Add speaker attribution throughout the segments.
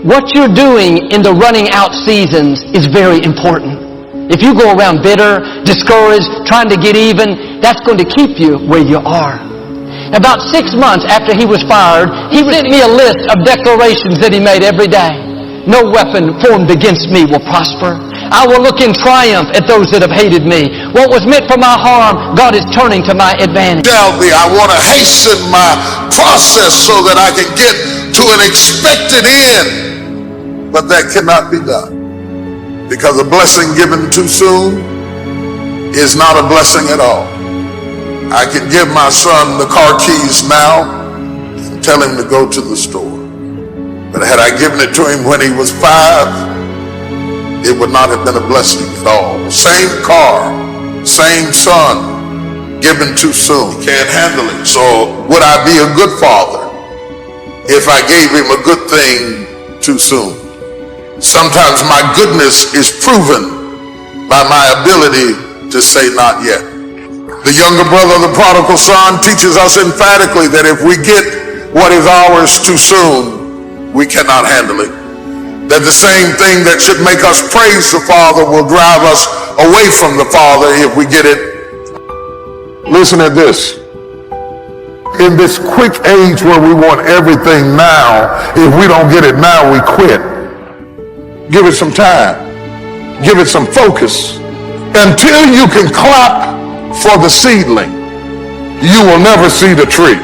Speaker 1: what you're doing in the running out seasons is very important. If you go around bitter, discouraged, trying to get even, that's going to keep you where you are. About 6 months after he was fired, he sent me a list of declarations that he made every day. No weapon formed against me will prosper. I will look in triumph at those that have hated me. What was meant for my harm, God is turning to my advantage.
Speaker 2: Tell me, I want to hasten my process so that I can get to an expected end. But that cannot be done, because a blessing given too soon is not a blessing at all. I can give my son the car keys now and tell him to go to the store. But had I given it to him when he was 5, it would not have been a blessing at all. Same car, same son, given too soon. He can't handle it. So would I be a good father if I gave him a good thing too soon? Sometimes my goodness is proven by my ability to say not yet. The younger brother of the prodigal son teaches us emphatically that if we get what is ours too soon, we cannot handle it. That the same thing that should make us praise the Father will drive us away from the Father if we get it. Listen to this. In this quick age where we want everything now, if we don't get it now, we quit. Give it some time. Give it some focus. Until you can clap for the seedling, you will never see the tree.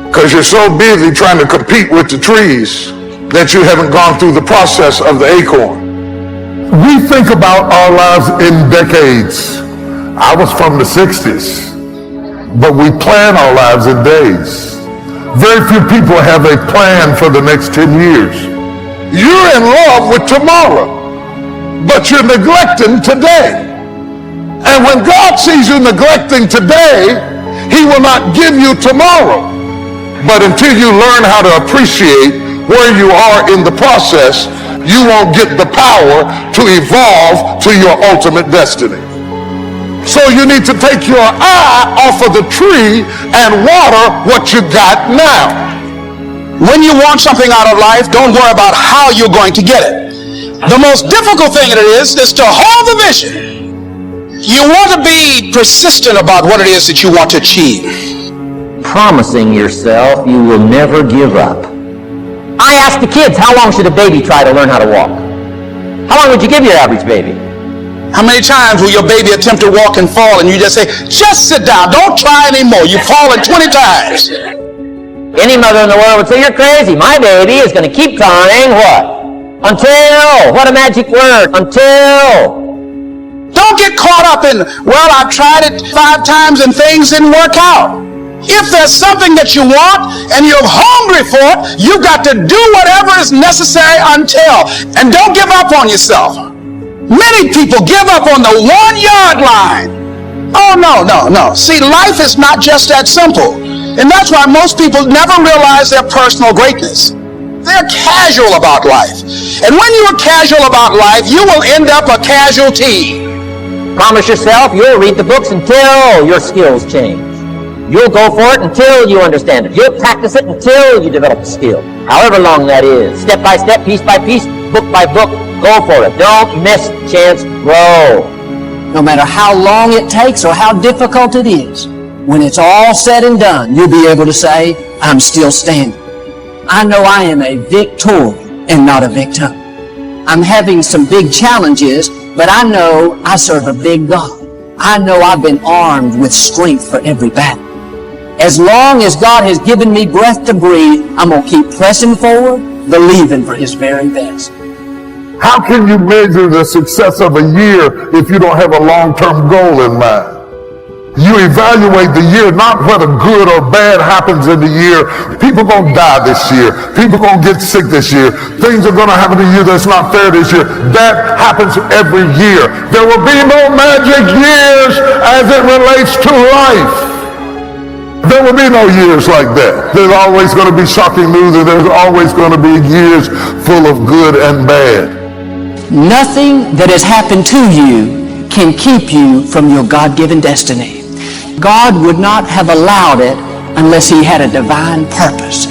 Speaker 2: Because you're so busy trying to compete with the trees that you haven't gone through the process of the acorn. We think about our lives in decades. I was from the 60s, but we plan our lives in days. Very few people have a plan for the next 10 years. You're in love with tomorrow, but you're neglecting today. And when God sees you neglecting today, He will not give you tomorrow. But until you learn how to appreciate where you are in the process, you won't get the power to evolve to your ultimate destiny. So you need to take your eye off of the tree and water what you got now.
Speaker 3: When you want something out of life, don't worry about how you're going to get it. The most difficult thing it is to hold the vision. You want to be persistent about what it is that you want to achieve.
Speaker 4: Promising yourself you will never give up. I ask the kids, how long should a baby try to learn how to walk? How long would you give your average baby?
Speaker 3: How many times will your baby attempt to walk and fall and you just say, just sit down, don't try anymore. You've fallen 20 times.
Speaker 4: Any mother in the world would say, you're crazy. My baby is going to keep trying what? Until. What a magic word. Until.
Speaker 3: Don't get caught up in, well, I've tried it 5 times and things didn't work out. If there's something that you want and you're hungry for it, you've got to do whatever is necessary until. And don't give up on yourself. Many people give up on the 1-yard line. Oh, no. See, life is not just that simple. And that's why most people never realize their personal greatness. They're casual about life. And when you are casual about life, you will end up a casualty.
Speaker 4: Promise yourself you'll read the books until your skills change. You'll go for it until you understand it. You'll practice it until you develop the skill. However long that is. Step by step, piece by piece, book by book, go for it. Don't miss the chance. Grow.
Speaker 1: No matter how long it takes or how difficult it is, when it's all said and done, you'll be able to say, I'm still standing. I know I am a victor and not a victim. I'm having some big challenges, but I know I serve a big God. I know I've been armed with strength for every battle. As long as God has given me breath to breathe, I'm going to keep pressing forward, believing for His very best.
Speaker 2: How can you measure the success of a year if you don't have a long-term goal in mind? You evaluate the year, not whether good or bad happens in the year. People going to die this year. People going to get sick this year. Things are going to happen in the year that's not fair this year. That happens every year. There will be no magic years as it relates to life. There will be no years like that. There's always going to be shocking news, and there's always going to be years full of good and bad.
Speaker 1: Nothing that has happened to you can keep you from your God-given destiny. God would not have allowed it unless He had a divine purpose.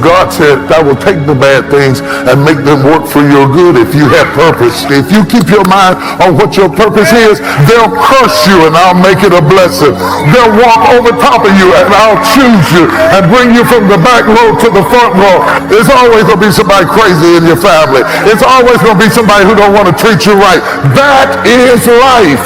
Speaker 2: God said, I will take the bad things and make them work for your good if you have purpose. If you keep your mind on what your purpose is, they'll crush you and I'll make it a blessing. They'll walk over top of you and I'll choose you and bring you from the back row to the front row. There's always going to be somebody crazy in your family. It's always going to be somebody who don't want to treat you right. That is life.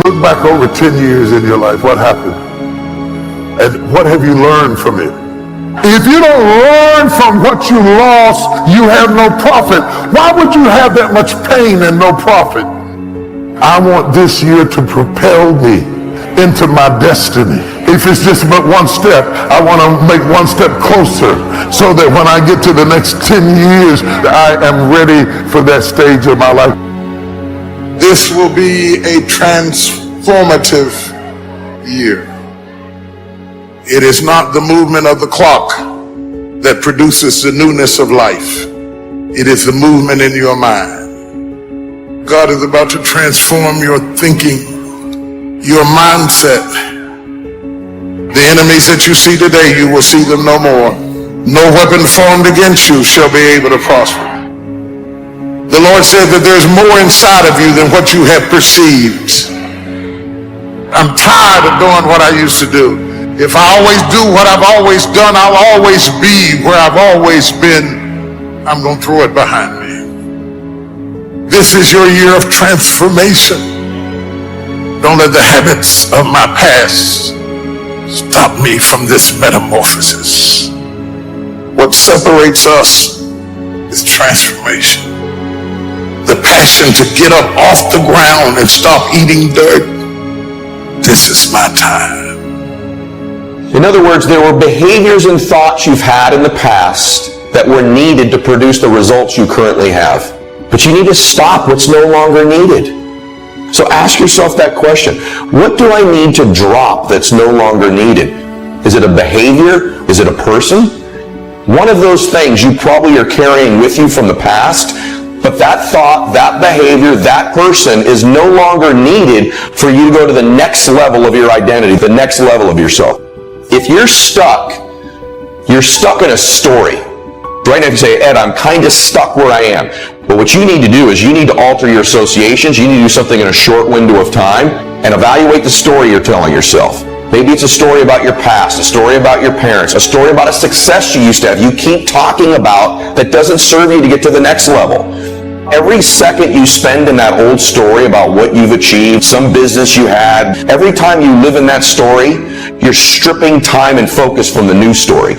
Speaker 2: Look back over 10 years in your life. What happened? And what have you learned from it? If you don't learn from what you lost, you have no profit. Why would you have that much pain and no profit? I want this year to propel me into my destiny. If it's just but one step, I want to make one step closer so that when I get to the next 10 years, I am ready for that stage of my life. This will be a transformative year. It is not the movement of the clock that produces the newness of life. It is the movement in your mind. God is about to transform your thinking, your mindset. The enemies that you see today, you will see them no more. No weapon formed against you shall be able to prosper. The Lord said that there's more inside of you than what you have perceived. I'm tired of doing what I used to do. If I always do what I've always done, I'll always be where I've always been. I'm going to throw it behind me. This is your year of transformation. Don't let the habits of my past stop me from this metamorphosis. What separates us is transformation. The passion to get up off the ground and stop eating dirt. This is my time.
Speaker 5: In other words, there were behaviors and thoughts you've had in the past that were needed to produce the results you currently have. But you need to stop what's no longer needed. So ask yourself that question. What do I need to drop that's no longer needed? Is it a behavior? Is it a person? One of those things you probably are carrying with you from the past, but that thought, that behavior, that person is no longer needed for you to go to the next level of your identity, the next level of yourself. If you're stuck in a story. Right now if you say, Ed, I'm kind of stuck where I am. But what you need to do is you need to alter your associations. You need to do something in a short window of time and evaluate the story you're telling yourself. Maybe it's a story about your past, a story about your parents, a story about a success you used to have. You keep talking about that doesn't serve you to get to the next level. Every second you spend in that old story about what you've achieved, some business you had, every time you live in that story, you're stripping time and focus from the new story.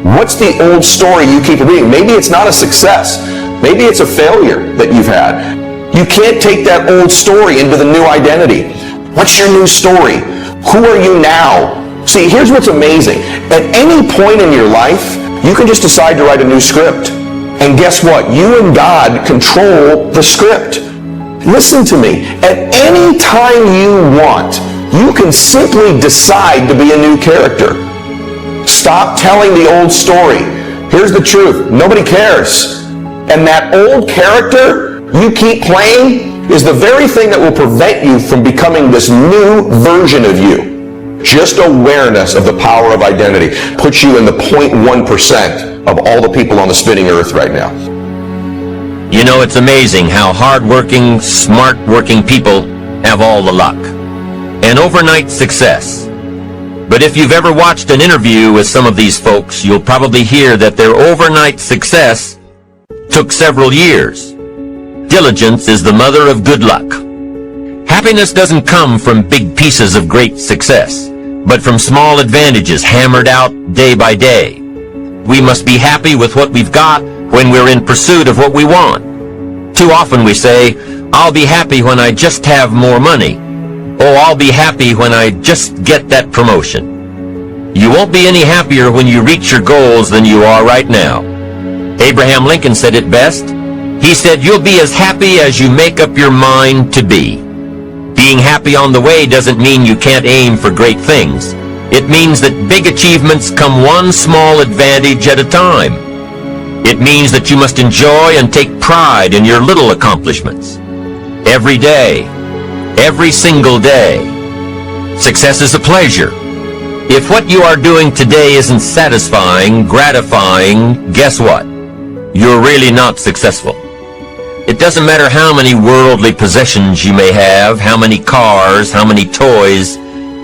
Speaker 5: What's the old story you keep reading? Maybe it's not a success. Maybe it's a failure that you've had. You can't take that old story into the new identity. What's your new story? Who are you now? See, here's what's amazing. At any point in your life, you can just decide to write a new script. And guess what? You and God control the script. Listen to me. At any time you want, you can simply decide to be a new character. Stop telling the old story. Here's the truth. Nobody cares. And that old character you keep playing is the very thing that will prevent you from becoming this new version of you. Just awareness of the power of identity puts you in the 0.1% of all the people on the spinning earth right now.
Speaker 4: You know, it's amazing how hard-working, smart-working people have all the luck. An overnight success. But if you've ever watched an interview with some of these folks, you'll probably hear that their overnight success took several years. Diligence is the mother of good luck. Happiness doesn't come from big pieces of great success, but from small advantages hammered out day by day. We must be happy with what we've got when we're in pursuit of what we want. Too often we say, I'll be happy when I just have more money. Oh, I'll be happy when I just get that promotion. You won't be any happier when you reach your goals than you are right now. Abraham Lincoln said it best. He said, you'll be as happy as you make up your mind to be. Being happy on the way doesn't mean you can't aim for great things. It means that big achievements come one small advantage at a time. It means that you must enjoy and take pride in your little accomplishments. Every day, every single day. Success is a pleasure. If what you are doing today isn't satisfying, gratifying, guess what? You're really not successful. It doesn't matter how many worldly possessions you may have, how many cars, how many toys.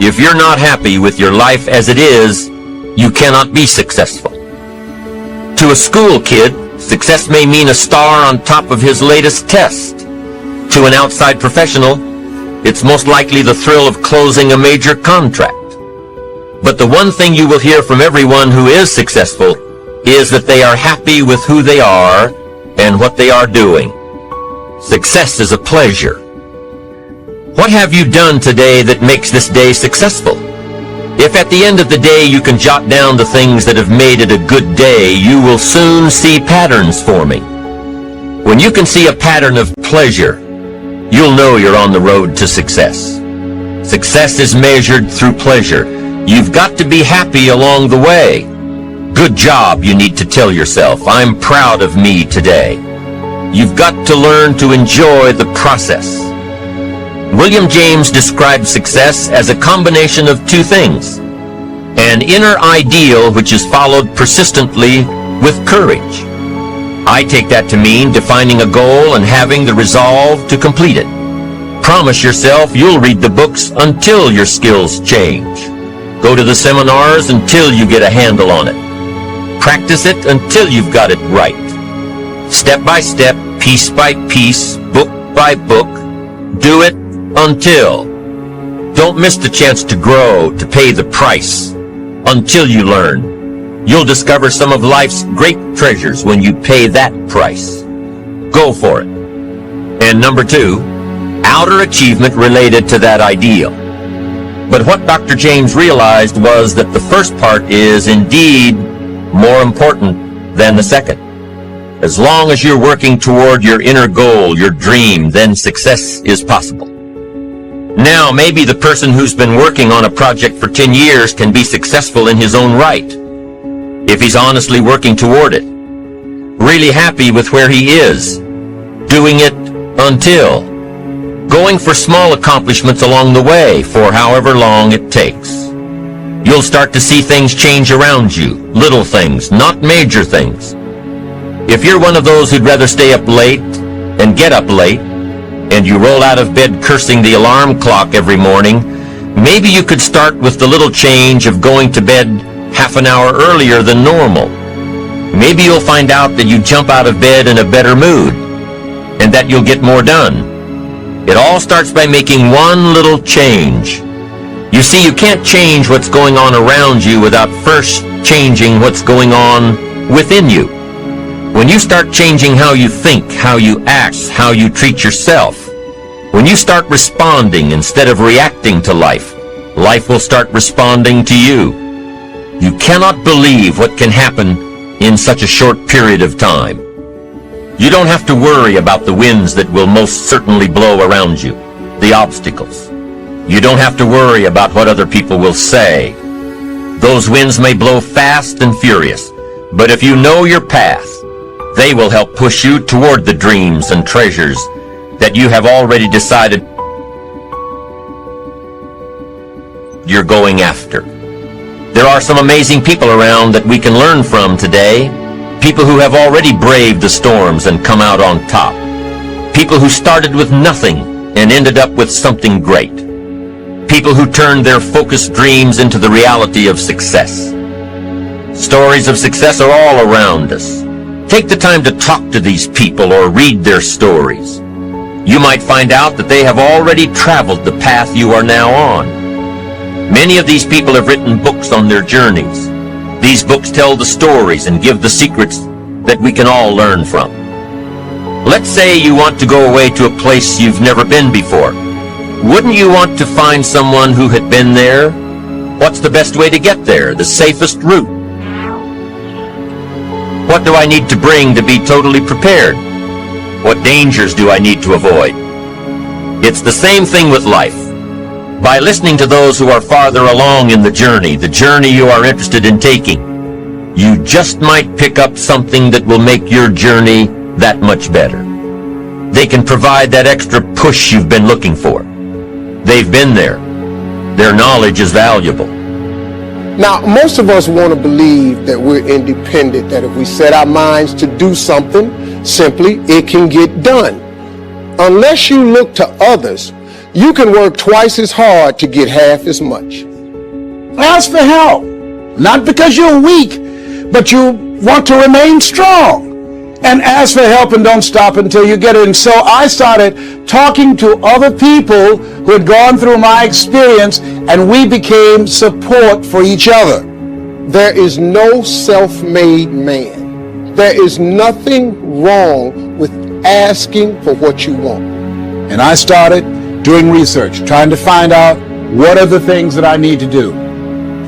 Speaker 4: If you're not happy with your life as it is, you cannot be successful. To a school kid, success may mean a star on top of his latest test. To an outside professional, it's most likely the thrill of closing a major contract. But the one thing you will hear from everyone who is successful is that they are happy with who they are and what they are doing. Success is a pleasure. What have you done today that makes this day successful? If at the end of the day you can jot down the things that have made it a good day, you will soon see patterns forming. When you can see a pattern of pleasure, you'll know you're on the road to success. Success is measured through pleasure. You've got to be happy along the way. Good job, you need to tell yourself. I'm proud of me today. You've got to learn to enjoy the process. William James described success as a combination of two things: an inner ideal which is followed persistently with courage. I take that to mean defining a goal and having the resolve to complete it. Promise yourself you'll read the books until your skills change. Go to the seminars until you get a handle on it. Practice it until you've got it right. Step by step, piece by piece, book by book, do it until. Don't miss the chance to grow, to pay the price, until you learn. You'll discover some of life's great treasures when you pay that price. Go for it. And number 2, outer achievement related to that ideal. But what Dr. James realized was that the first part is indeed more important than the second. As long as you're working toward your inner goal, your dream, then success is possible. Now, maybe the person who's been working on a project for 10 years can be successful in his own right, if he's honestly working toward it, really happy with where he is, doing it until, going for small accomplishments along the way for however long it takes. You'll start to see things change around you, little things, not major things. If you're one of those who'd rather stay up late and get up late, and you roll out of bed cursing the alarm clock every morning, maybe you could start with the little change of going to bed half an hour earlier than normal. Maybe you'll find out that you jump out of bed in a better mood, and that you'll get more done. It all starts by making one little change. You see, you can't change what's going on around you without first changing what's going on within you. When you start changing how you think, how you act, how you treat yourself, when you start responding instead of reacting to life, life will start responding to you. You cannot believe what can happen in such a short period of time. You don't have to worry about the winds that will most certainly blow around you, the obstacles. You don't have to worry about what other people will say. Those winds may blow fast and furious, but if you know your path, they will help push you toward the dreams and treasures that you have already decided you're going after. There are some amazing people around that we can learn from today. People who have already braved the storms and come out on top. People who started with nothing and ended up with something great. People who turned their focused dreams into the reality of success. Stories of success are all around us. Take the time to talk to these people or read their stories. You might find out that they have already traveled the path you are now on. Many of these people have written books on their journeys. These books tell the stories and give the secrets that we can all learn from. Let's say you want to go away to a place you've never been before. Wouldn't you want to find someone who had been there? What's the best way to get there? The safest route? What do I need to bring to be totally prepared? What dangers do I need to avoid? It's the same thing with life. By listening to those who are farther along in the journey you are interested in taking, you just might pick up something that will make your journey that much better. They can provide that extra push you've been looking for. They've been there. Their knowledge is valuable.
Speaker 6: Now, most of us want to believe that we're independent, that if we set our minds to do something, simply it can get done. Unless you look to others, you can work twice as hard to get half as much.
Speaker 3: Ask for help, not because you're weak, but you want to remain strong. And ask for help and don't stop until you get it. And so I started talking to other people who had gone through my experience, and we became support for each other.
Speaker 6: There is no self-made man. There is nothing wrong with asking for what you want.
Speaker 3: And I started doing research, trying to find out what are the things that I need to do.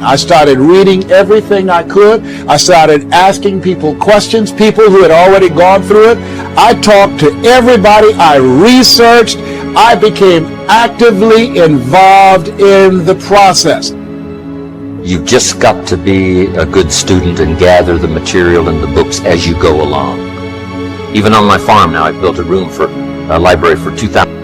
Speaker 3: I started reading everything I could. I started asking people questions, people who had already gone through it. I talked to everybody. I researched. I became actively involved in the process.
Speaker 4: You've just got to be a good student and gather the material in the books as you go along. Even on my farm now, I've built a library for 2,000.